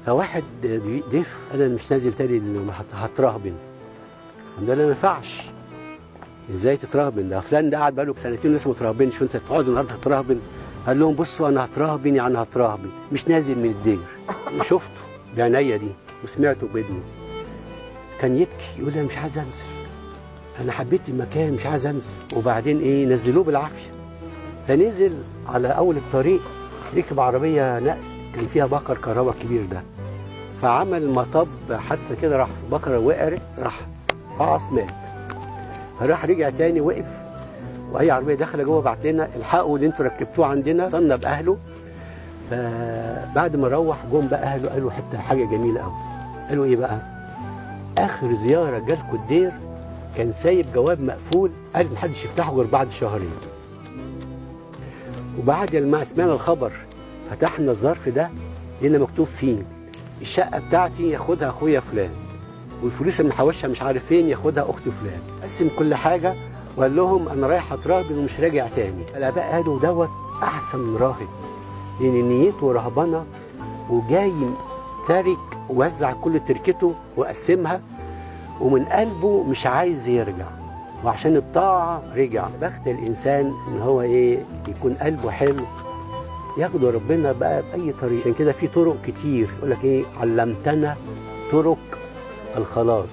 فواحد ضيف انا مش نازل تاني هترهبن. قلنا له ما ينفعش، ازاي تترهبن؟ ده فلان ده قاعد بقاله سنتين لسه ما ترهبنش وانت تقعد النهارده هترهبن؟ قال لهم بصوا انا هترهبن يعني هترهبن، مش نازل من الدير. وشفته بعينيا دي وسمعته بودني. كان يبكي يقول لي انا مش عايز انزل، انا حبيت المكان مش عايز انزل. وبعدين ايه، نزلوه بالعافيه. فنزل على اول الطريق ركب عربيه نقل كان فيها بكر كهرباء كبير ده، فعمل مطب حادثه كده، راح بكره وقعت، راح قعص مات. فراح رجع تاني وقف، واي عربيه داخله جوه بعت لنا الحقوا اللي انتوا ركبتوه عندنا، صلنا باهله. فبعد ما روح جم بقى اهله قالوا حاجه جميله قوي. قالوا ايه بقى؟ اخر زياره جالكوا الدير كان سايب جواب مقفول، قال محدش يفتحه غير بعد شهرين. وبعد ما سمعنا الخبر فتحنا الظرف ده لقينا مكتوب فيه الشقه بتاعتي ياخدها اخويا فلان، والفلوس اللي محوشها مش عارف فين ياخدها اخت فلان. قسم كل حاجه وقال لهم انا رايح اتراهبن ومش راجع تاني. الاباء قالوا دوت احسن من راهب، لان نيته رهبنه وجاي تارك ووزع كل تركته وقسمها ومن قلبه مش عايز يرجع، وعشان الطاعه رجع. بخت الانسان ان هو ايه، يكون قلبه حلو ياخده ربنا بقى باي طريق. عشان كده في طرق كتير، يقول لك ايه، علمتنا طرق الخلاص.